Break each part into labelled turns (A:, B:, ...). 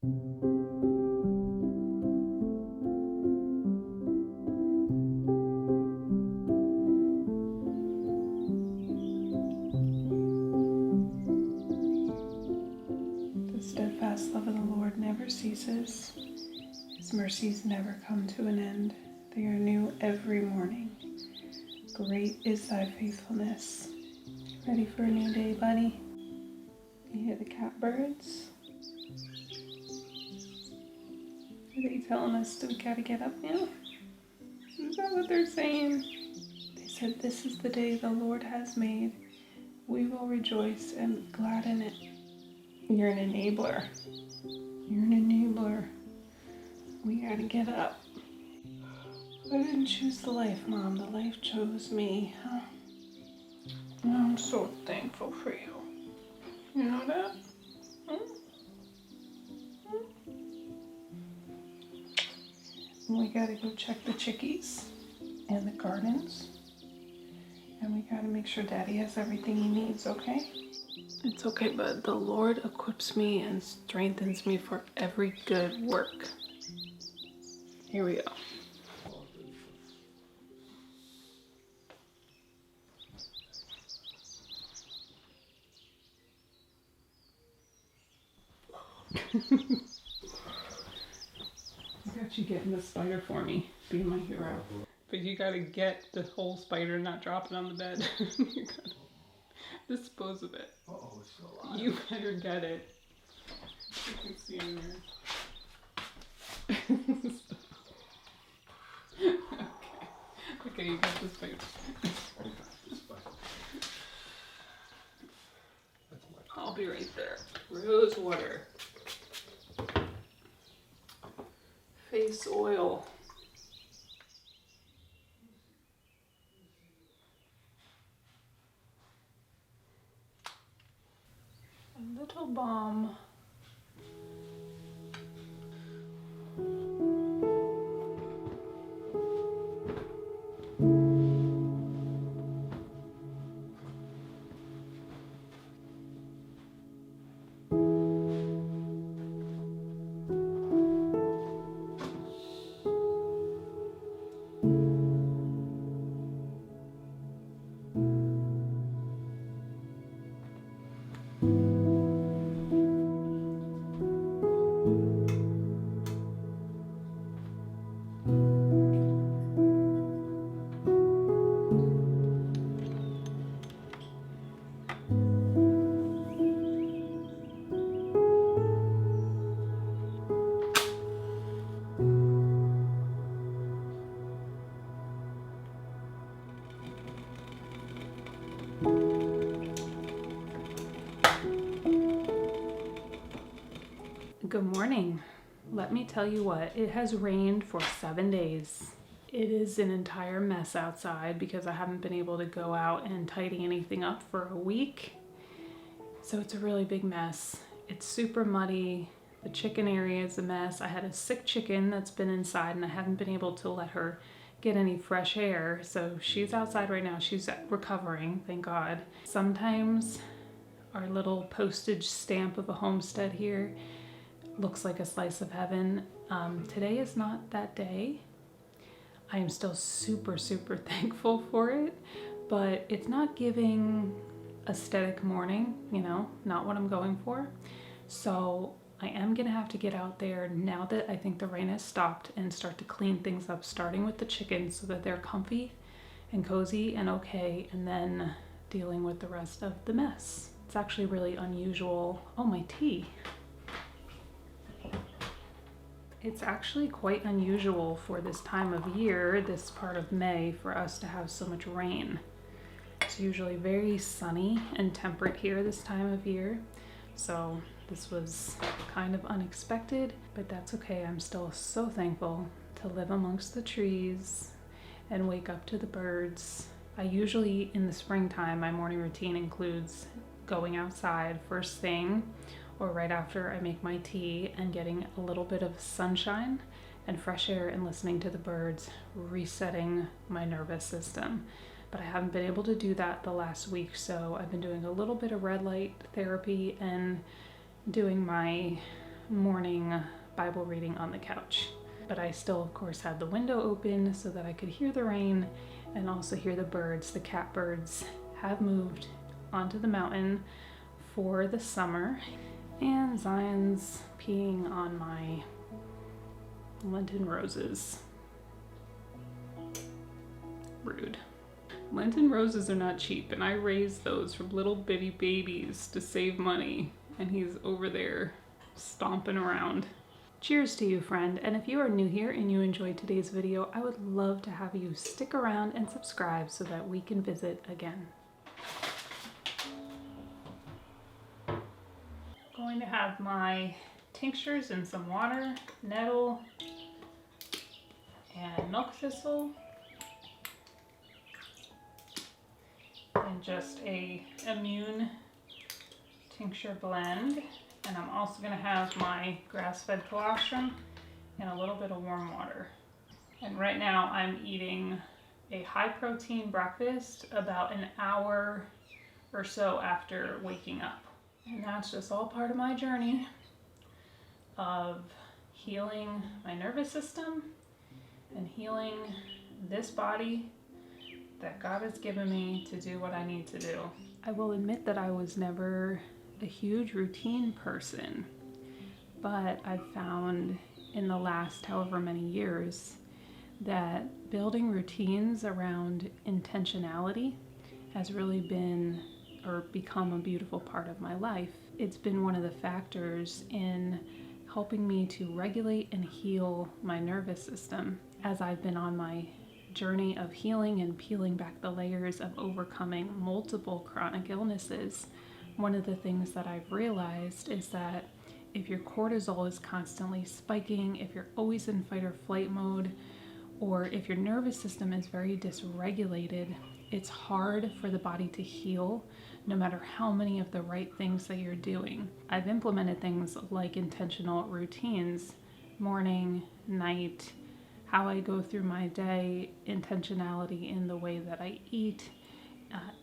A: The steadfast love of the Lord never ceases. His mercies never come to an end. They are new every morning. Great is thy faithfulness. Ready for a new day, buddy? You hear the catbirds? Are they telling us that we gotta get up now? Is that what they're saying? They said, "This is the day the Lord has made. We will rejoice and be glad in it." You're an enabler. You're an enabler. We gotta get up. I didn't choose the life, Mom. The life chose me. Huh? And I'm so thankful for you. You know that? We gotta go check the chickies and the gardens. And we gotta make sure Daddy has everything he needs, okay? It's okay, bud. The Lord equips me and strengthens me for every good work. Here we go. I got you getting the spider for me, being my hero. But you gotta get the whole spider, not drop it on the bed. You gotta dispose of it.
B: Oh, it's still alive.
A: You better get it. You can see in there. Okay, you got the spider. I'll be right there. Rose water. Face oil. A little balm. Good morning. Let me tell you what, it has rained for 7 days. It is an entire mess outside because I haven't been able to go out and tidy anything up for a week. So it's a really big mess. It's super muddy. The chicken area is a mess. I had a sick chicken that's been inside and I haven't been able to let her get any fresh air. So she's outside right now. She's recovering, thank God. Sometimes our little postage stamp of a homestead here looks like a slice of heaven. Today is not that day. I am still super thankful for it, but it's not giving aesthetic morning, you know, not what I'm going for. So I am gonna have to get out there now that I think the rain has stopped and start to clean things up, starting with the chickens so that they're comfy and cozy and okay, and then dealing with the rest of the mess. It's actually really unusual. Oh, my tea. It's actually quite unusual for this time of year, this part of May, for us to have so much rain. It's usually very sunny and temperate here this time of year. So this was kind of unexpected, but that's okay. I'm still so thankful to live amongst the trees and wake up to the birds. I usually, in the springtime, my morning routine includes going outside first thing or right after I make my tea and getting a little bit of sunshine and fresh air and listening to the birds, resetting my nervous system. But I haven't been able to do that the last week, so I've been doing a little bit of red light therapy and doing my morning Bible reading on the couch. But I still, of course, had the window open so that I could hear the rain and also hear the birds. The catbirds have moved onto the mountain for the summer, and Zion's peeing on my Lenten roses. Rude. Lenten roses are not cheap, and I raised those from little bitty babies to save money, and he's over there stomping around. Cheers to you, friend, and if you are new here and you enjoyed today's video, I would love to have you stick around and subscribe so that we can visit again. Going to have my tinctures in some water, nettle, and milk thistle, and just a immune tincture blend. And I'm also going to have my grass-fed colostrum and a little bit of warm water. And right now I'm eating a high-protein breakfast about an hour or so after waking up. And that's just all part of my journey of healing my nervous system and healing this body that God has given me to do what I need to do. I will admit that I was never a huge routine person, but I've found in the last however many years that building routines around intentionality has really been or become a beautiful part of my life. It's been one of the factors in helping me to regulate and heal my nervous system as I've been on my journey of healing and peeling back the layers of overcoming multiple chronic illnesses. One of the things that I've realized is that if your cortisol is constantly spiking, if you're always in fight or flight mode, or if your nervous system is very dysregulated, it's hard for the body to heal no matter how many of the right things that you're doing. I've implemented things like intentional routines, morning, night, how I go through my day, intentionality in the way that I eat,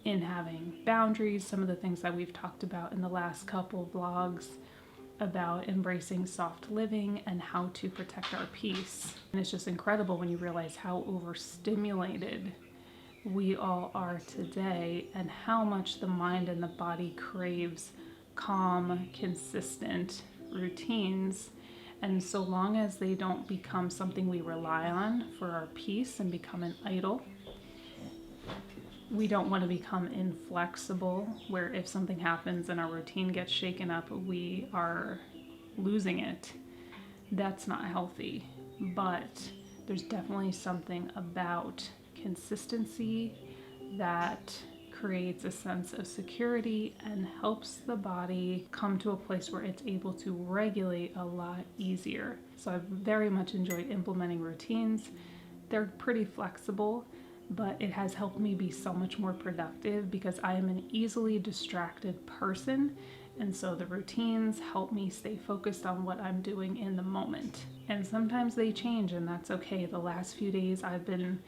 A: in having boundaries, some of the things that we've talked about in the last couple vlogs about embracing soft living and how to protect our peace. And it's just incredible when you realize how overstimulated we all are today and how much the mind and the body craves calm, consistent routines. And so long as they don't become something we rely on for our peace and become an idol, we don't want to become inflexible, where if something happens and our routine gets shaken up, we are losing it. That's not healthy. But there's definitely something about consistency that creates a sense of security and helps the body come to a place where it's able to regulate a lot easier. So I've very much enjoyed implementing routines. They're pretty flexible, but it has helped me be so much more productive because I am an easily distracted person. And so the routines help me stay focused on what I'm doing in the moment. And sometimes they change, and that's okay. The last few days I've been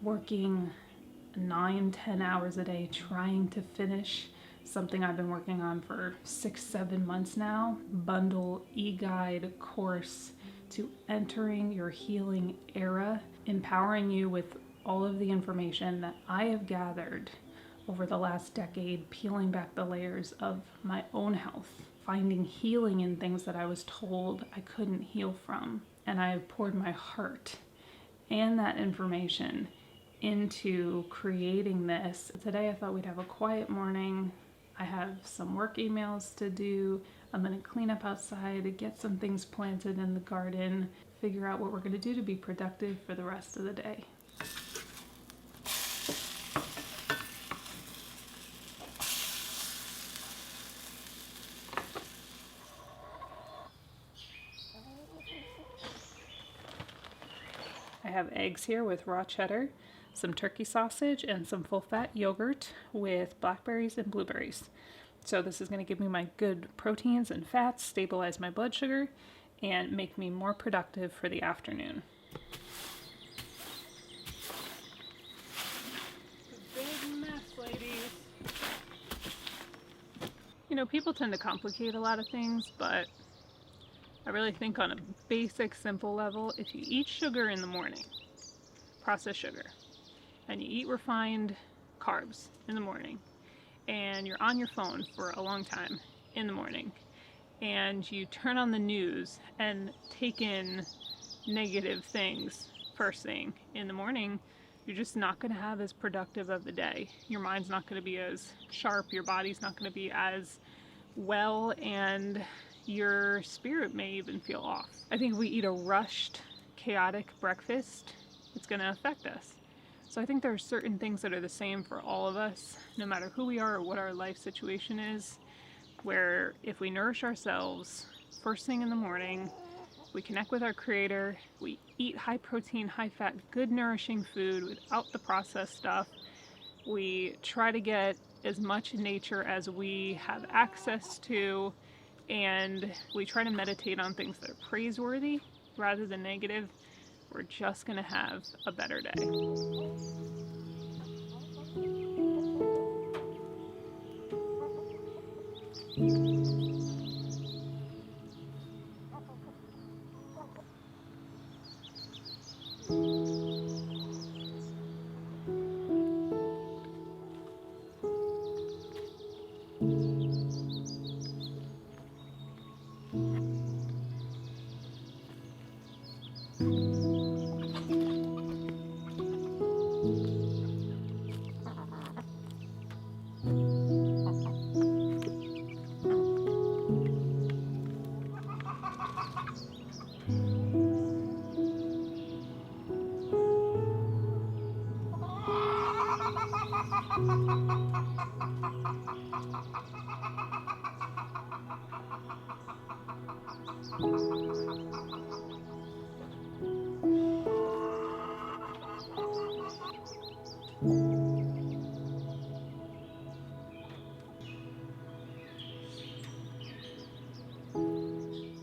A: working 9-10 hours a day trying to finish something I've been working on for 6-7 months now. Bundle e-guide course to entering your healing era, empowering you with all of the information that I have gathered over the last decade, peeling back the layers of my own health, finding healing in things that I was told I couldn't heal from. And I have poured my heart and that information into creating this. Today I thought we'd have a quiet morning. I have some work emails to do. I'm gonna clean up outside, get some things planted in the garden, figure out what we're gonna do to be productive for the rest of the day. I have eggs here with raw cheddar, some turkey sausage, and some full-fat yogurt with blackberries and blueberries. So this is going to give me my good proteins and fats, stabilize my blood sugar, and make me more productive for the afternoon. Big mess, ladies. You know, people tend to complicate a lot of things, but I really think on a basic, simple level, if you eat sugar in the morning, processed sugar, and you eat refined carbs in the morning, and you're on your phone for a long time in the morning, and you turn on the news and take in negative things first thing in the morning, you're just not going to have as productive of the day. Your mind's not going to be as sharp, your body's not going to be as well, and your spirit may even feel off. I think if we eat a rushed, chaotic breakfast, it's going to affect us. So I think there are certain things that are the same for all of us, no matter who we are or what our life situation is, where if we nourish ourselves first thing in the morning, we connect with our Creator, we eat high protein, high fat, good nourishing food without the processed stuff, we try to get as much nature as we have access to, and we try to meditate on things that are praiseworthy rather than negative, we're just going to have a better day.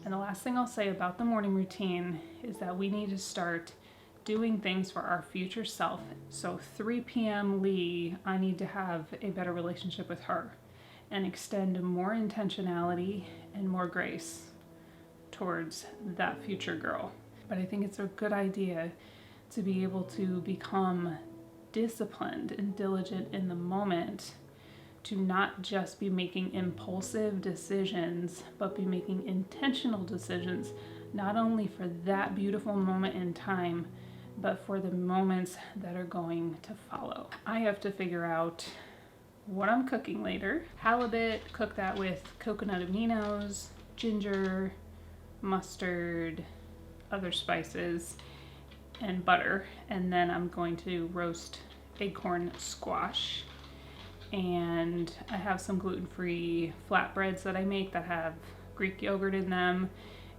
A: And the last thing I'll say about the morning routine is that we need to start doing things for our future self. So 3 p.m. Lee, I need to have a better relationship with her and extend more intentionality and more grace towards that future girl. But I think it's a good idea to be able to become disciplined and diligent in the moment, to not just be making impulsive decisions, but be making intentional decisions, not only for that beautiful moment in time, but for the moments that are going to follow. I have to figure out what I'm cooking later. Halibut, cook that with coconut aminos, ginger, mustard, other spices, and butter. And then I'm going to roast acorn squash. And I have some gluten-free flatbreads that I make that have Greek yogurt in them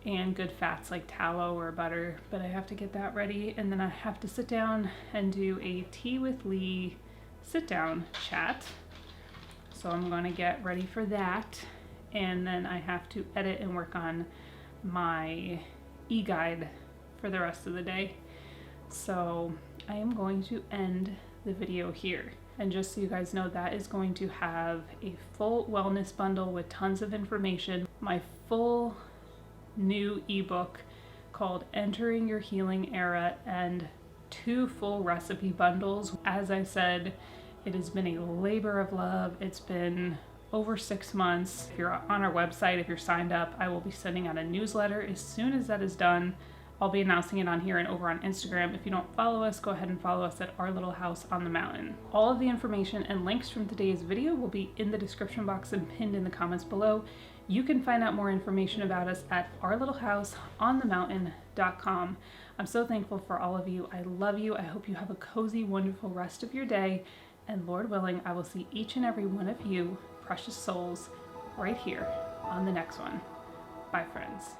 A: and good fats like tallow or butter, but I have to get that ready, and then I have to sit down and do a tea with Lee sit down chat. So I'm going to get ready for that, and then I have to edit and work on my e-guide for the rest of the day. So I am going to end the video here. And just so you guys know, that is going to have a full wellness bundle with tons of information, my full new ebook called Entering Your Healing Era, and 2 full recipe bundles. As I said, it has been a labor of love. It's been over 6 months. If you're on our website, if you're signed up, I will be sending out a newsletter as soon as that is done. I'll be announcing it on here and over on Instagram. If you don't follow us, go ahead and follow us at Our Little House on the Mountain. All of the information and links from today's video will be in the description box and pinned in the comments below. You can find out more information about us at ourlittlehouseonthemountain.com. I'm so thankful for all of you. I love you. I hope you have a cozy, wonderful rest of your day. And Lord willing, I will see each and every one of you, precious souls, right here on the next one. Bye, friends.